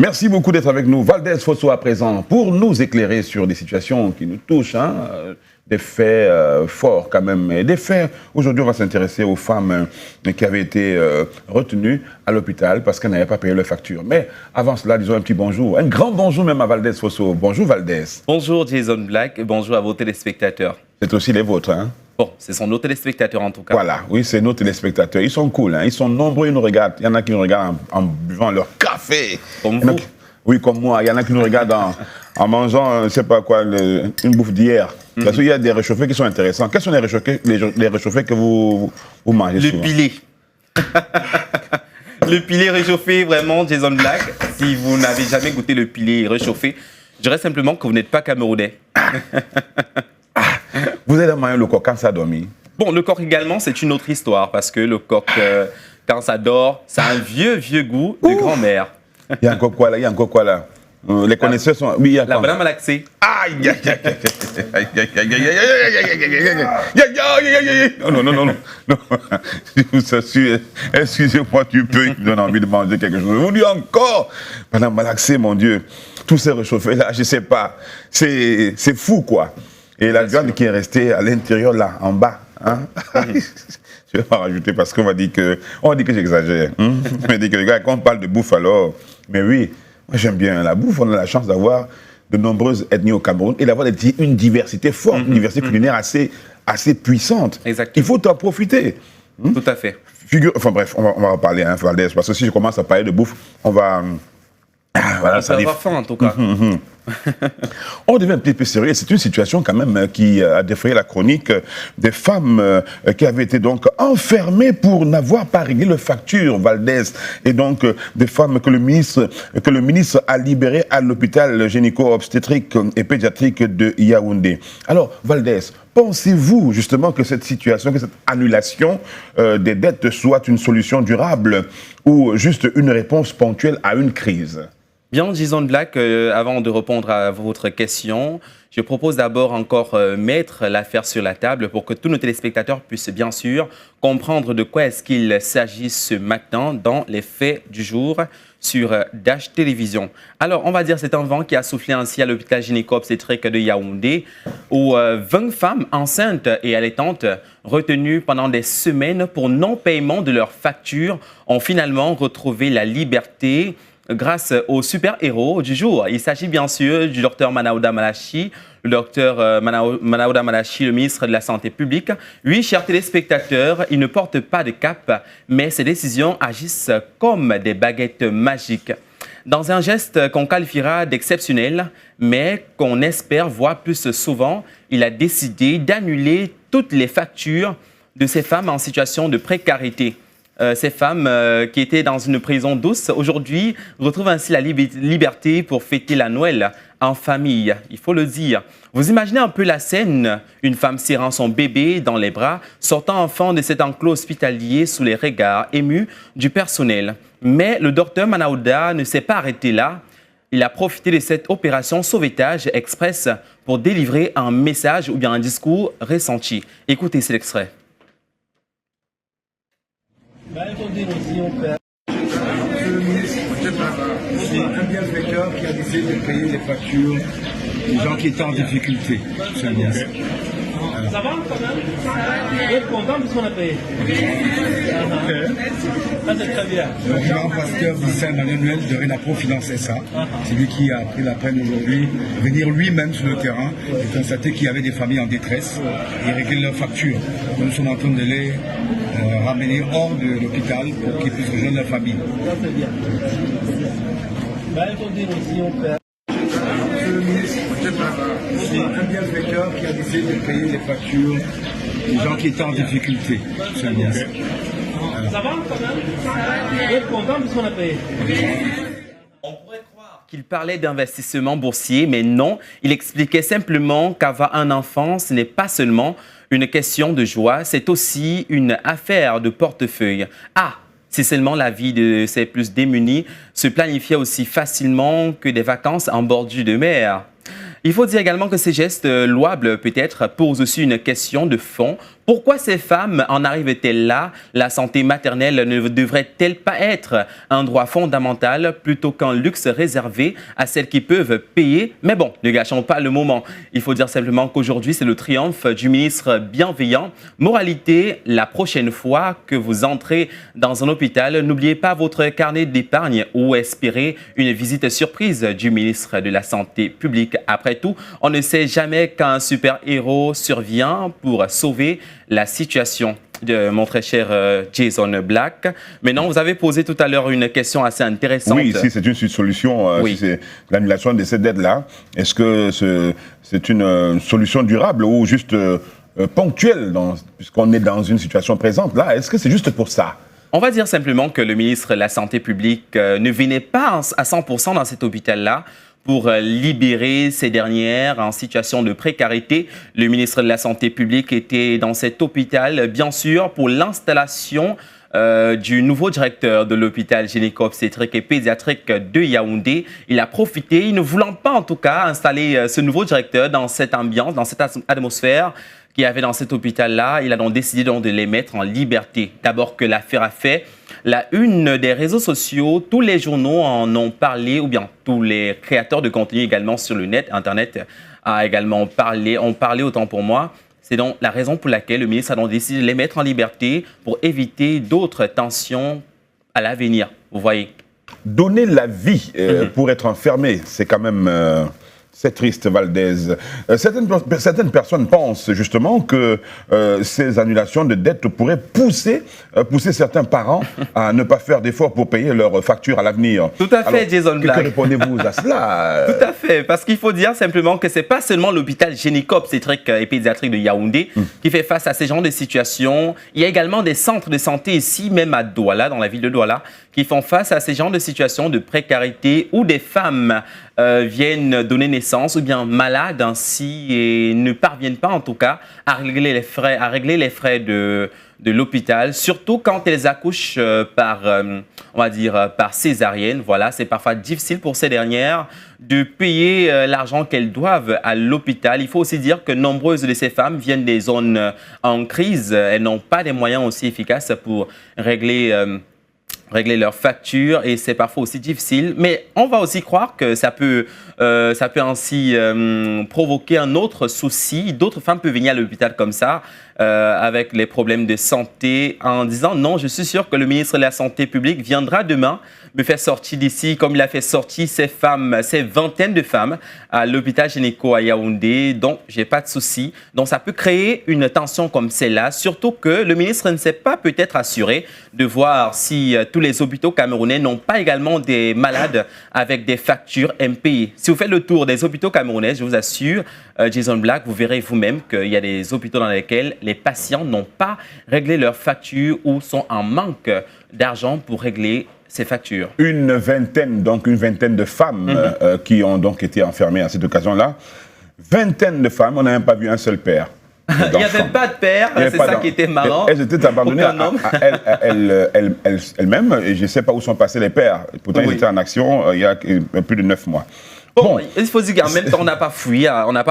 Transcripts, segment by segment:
Merci beaucoup d'être avec nous. Valdez Fosso à présent pour nous éclairer sur des situations qui nous touchent, des faits forts quand même. Et des faits, aujourd'hui on va s'intéresser aux femmes qui avaient été retenues à l'hôpital parce qu'elles n'avaient pas payé leurs factures. Mais avant cela, disons un petit bonjour, un grand bonjour même à Valdez Fosso. Bonjour Valdez. Bonjour Jason Black et bonjour à vos téléspectateurs. C'est aussi les vôtres, hein? Bon, ce sont nos téléspectateurs en tout cas. Voilà, oui, c'est nos téléspectateurs. Ils sont cool, hein? Ils sont nombreux, ils nous regardent. Il y en a qui nous regardent en buvant leur café. Comme vous? Oui, comme moi. Il y en a qui nous regardent en mangeant, je ne sais pas quoi, une bouffe d'hier. Parce qu'il y a des réchauffés qui sont intéressants. Quels sont les réchauffés que vous mangez souvent? Le pilé. Le pilé réchauffé, vraiment, Jason Black. Si vous n'avez jamais goûté le pilé réchauffé, je dirais simplement que vous n'êtes pas camerounais. Vous avez mangé le coq quand ça a dormi? Bon, le coq également, c'est une autre histoire, parce que le coq, quand ça dort, ça a un vieux goût de grand-mère. Il y a encore quoi là? Il y a encore quoi là? Les connaisseurs sont... Oui, il y a la banane malaxée. Aïe, non. Excusez-moi, tu peux, il me donne envie de manger quelque chose. Vous dites encore, banane malaxée, mon Dieu. Tous ces réchauffés là, je sais pas. C'est fou, quoi. Et la viande qui est restée à l'intérieur, là, en bas, hein? Je vais pas rajouter parce qu'on dit que j'exagère. On dit que les gars, quand on parle de bouffe, alors... Mais oui, moi j'aime bien la bouffe. On a la chance d'avoir de nombreuses ethnies au Cameroun et d'avoir une diversité forte, une diversité culinaire assez puissante. Exactement. Il faut en profiter. Tout à fait. Enfin bref, on va en parler, hein, Valdez, parce que si je commence à parler de bouffe, on va... Voilà, ça va avoir faim en tout cas. On devient un petit peu sérieux. C'est une situation quand même qui a défrayé la chronique des femmes qui avaient été donc enfermées pour n'avoir pas réglé leurs factures, Valdez. Et donc des femmes que le ministre a libérées à l'hôpital gynéco-obstétrique et pédiatrique de Yaoundé. Alors, Valdez, pensez-vous justement que cette situation, que cette annulation des dettes soit une solution durable ou juste une réponse ponctuelle à une crise? Bien, Jason Black, avant de répondre à votre question, je propose d'abord encore mettre l'affaire sur la table pour que tous nos téléspectateurs puissent bien sûr comprendre de quoi est-ce qu'il s'agit ce matin dans les faits du jour sur Dash Télévision. Alors, on va dire c'est un vent qui a soufflé ainsi à l'hôpital gynéco-obstétrique de Yaoundé où 20 femmes enceintes et allaitantes retenues pendant des semaines pour non-paiement de leurs factures ont finalement retrouvé la liberté grâce au super-héros du jour. Il s'agit bien sûr du docteur Manaouda Malachi, le docteur Manaouda Malachi, le ministre de la Santé publique. Oui, chers téléspectateurs, il ne porte pas de cap, mais ses décisions agissent comme des baguettes magiques. Dans un geste qu'on qualifiera d'exceptionnel, mais qu'on espère voir plus souvent, il a décidé d'annuler toutes les factures de ces femmes en situation de précarité. Ces femmes qui étaient dans une prison douce, aujourd'hui, retrouvent ainsi la liberté pour fêter la Noël en famille, il faut le dire. Vous imaginez un peu la scène, une femme serrant son bébé dans les bras, sortant enfant de cet enclos hospitalier sous les regards émus du personnel. Mais le docteur Manaouda ne s'est pas arrêté là. Il a profité de cette opération sauvetage express pour délivrer un message ou bien un discours ressenti. Écoutez cet extrait. Monsieur le ministre, c'est un bienfaiteur qui a décidé de payer les factures des gens qui étaient en difficulté. C'est un bien. Ça va quand même? Vous êtes content de ce qu'on a payé? Ça c'est très bien. Le grand pasteur du Saint-Emmanuel de Renapo finançait ça. C'est lui qui a pris la peine aujourd'hui de venir lui-même sur le terrain et constater qu'il y avait des familles en détresse et régler leurs factures. Nous sommes en train de les ramener hors de l'hôpital pour qu'ils puissent rejoindre leur famille. Ça c'est bien. Il faut dire aussi, on fait. Monsieur le ministre, c'est un bienfaiteur qui a décidé de payer les factures des gens qui étaient en difficulté. C'est un bien. Ça va quand même? Vous êtes content de ce qu'on a payé? On pourrait croire qu'il parlait d'investissement boursier, mais non. Il expliquait simplement qu'avoir un enfant, ce n'est pas seulement une question de joie, c'est aussi une affaire de portefeuille. Ah, si seulement la vie de ces plus démunis se planifiait aussi facilement que des vacances en bordure de mer. Il faut dire également que ces gestes louables peut-être posent aussi une question de fond. Pourquoi ces femmes en arrivent-elles là? La santé maternelle ne devrait-elle pas être un droit fondamental plutôt qu'un luxe réservé à celles qui peuvent payer? Mais bon, ne gâchons pas le moment. Il faut dire simplement qu'aujourd'hui, c'est le triomphe du ministre bienveillant. Moralité, la prochaine fois que vous entrez dans un hôpital, n'oubliez pas votre carnet d'épargne ou espérez une visite surprise du ministre de la Santé publique. Après tout, on ne sait jamais quand un super-héros survient pour sauver la situation de mon très cher Jason Black. Maintenant, vous avez posé tout à l'heure une question assez intéressante. Oui, si c'est une solution, Oui. si c'est l'annulation de cette dette-là, est-ce que c'est une solution durable ou juste ponctuelle, puisqu'on est dans une situation présente là? Est-ce que c'est juste pour ça? On va dire simplement que le ministre de la Santé publique ne venait pas à 100% dans cet hôpital-là pour libérer ces dernières en situation de précarité. Le ministre de la Santé publique était dans cet hôpital, bien sûr, pour l'installation du nouveau directeur de l'hôpital gynéco-obstétrique et pédiatrique de Yaoundé. Il a profité, ne voulant pas en tout cas installer ce nouveau directeur dans cette ambiance, dans cette atmosphère qu'il y avait dans cet hôpital-là. Il a donc décidé donc de les mettre en liberté. D'abord que l'affaire a fait la une des réseaux sociaux, tous les journaux en ont parlé, ou bien tous les créateurs de contenu également sur le net, Internet ont parlé autant pour moi. C'est donc la raison pour laquelle le ministre a donc décidé de les mettre en liberté pour éviter d'autres tensions à l'avenir. Vous voyez. Donner la vie pour être enfermé, c'est quand même... c'est triste, Valdez. Certaines personnes pensent justement que ces annulations de dettes pourraient pousser certains parents à ne pas faire d'efforts pour payer leurs factures à l'avenir. Tout à fait, Jason Black. Que répondez-vous à cela? Tout à fait, parce qu'il faut dire simplement que ce n'est pas seulement l'hôpital gynéco-obstétrique et pédiatrique de Yaoundé qui fait face à ces genres de situations. Il y a également des centres de santé ici, même à Douala, dans la ville de Douala, qui font face à ces genres de situations de précarité où des femmes viennent donner naissance ou bien malades ainsi et ne parviennent pas en tout cas à régler les frais de l'hôpital, surtout quand elles accouchent par césarienne. Voilà, c'est parfois difficile pour ces dernières de payer l'argent qu'elles doivent à l'hôpital. Il faut aussi dire que nombreuses de ces femmes viennent des zones en crise. Elles n'ont pas des moyens aussi efficaces pour régler leurs factures et c'est parfois aussi difficile. Mais on va aussi croire que ça peut ainsi provoquer un autre souci. D'autres femmes peuvent venir à l'hôpital comme ça avec les problèmes de santé en disant non, je suis sûr que le ministre de la Santé publique viendra demain me faire sortir d'ici comme il a fait sortir ces vingtaines de femmes à l'hôpital gynéco à Yaoundé. Donc, j'ai pas de souci. Donc, ça peut créer une tension comme celle-là, surtout que le ministre ne s'est pas peut-être assuré de voir si tous les hôpitaux camerounais n'ont pas également des malades avec des factures impayées. Si vous faites le tour des hôpitaux camerounais, je vous assure, Jason Black, vous verrez vous-même qu'il y a des hôpitaux dans lesquels les patients n'ont pas réglé leurs factures ou sont en manque d'argent pour régler ces factures. Une vingtaine de femmes qui ont donc été enfermées à cette occasion-là. Vingtaine de femmes, on n'a même pas vu un seul père. Il n'y avait pas de père, c'est ça qui était marrant. Elles étaient abandonnées à elles-mêmes et je ne sais pas où sont passés les pères. Pourtant, ils étaient en action il y a plus de 9 mois. Bon, il faut dire qu'en même temps, on n'a pas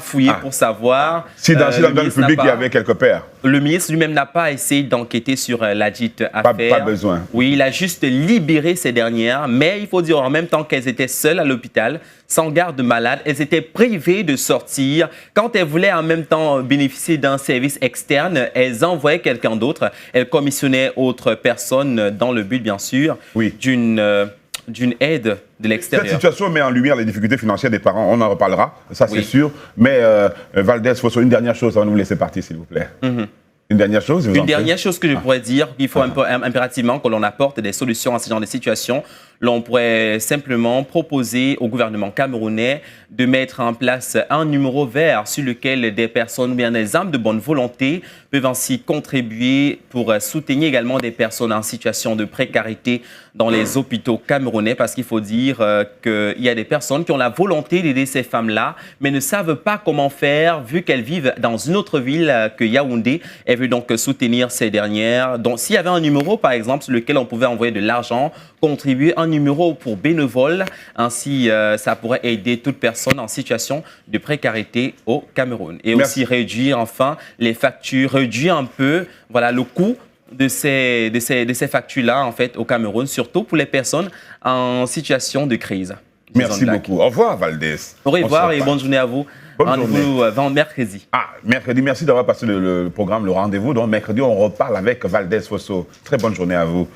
fouillé pour savoir si dans le public, il y avait quelques pères. Le ministre lui-même n'a pas essayé d'enquêter sur la dite affaire. Pas besoin. Oui, il a juste libéré ces dernières, mais il faut dire en même temps qu'elles étaient seules à l'hôpital, sans garde malade, elles étaient privées de sortir. Quand elles voulaient en même temps bénéficier d'un service externe, elles envoyaient quelqu'un d'autre. Elles commissionnaient autres personnes dans le but, bien sûr, d'une aide de l'extérieur. Cette situation met en lumière les difficultés financières des parents. On en reparlera, ça c'est sûr. Mais Valdez, une dernière chose avant de nous laisser partir, s'il vous plaît. Une dernière chose, Une dernière chose que je pourrais dire, il faut impérativement que l'on apporte des solutions à ce genre de situation. L'on pourrait simplement proposer au gouvernement camerounais de mettre en place un numéro vert sur lequel des personnes ou bien des âmes de bonne volonté peuvent ainsi contribuer pour soutenir également des personnes en situation de précarité dans les hôpitaux camerounais, parce qu'il faut dire qu'il y a des personnes qui ont la volonté d'aider ces femmes-là, mais ne savent pas comment faire vu qu'elles vivent dans une autre ville que Yaoundé. Elles veut donc soutenir ces dernières. Donc, s'il y avait un numéro, par exemple, sur lequel on pouvait envoyer de l'argent, contribuer, un numéro pour bénévoles, ainsi, ça pourrait aider toute personne en situation de précarité au Cameroun. Et aussi réduire, enfin, les factures, réduire un peu, voilà, le coût de ces factures-là, en fait, au Cameroun, surtout pour les personnes en situation de crise. Merci beaucoup. Au revoir, Valdez. Au revoir et bonne journée à vous. Rendez-vous mercredi. Ah, mercredi, merci d'avoir passé le programme, le rendez-vous. Donc, mercredi, on reparle avec Valdez Fosso. Très bonne journée à vous.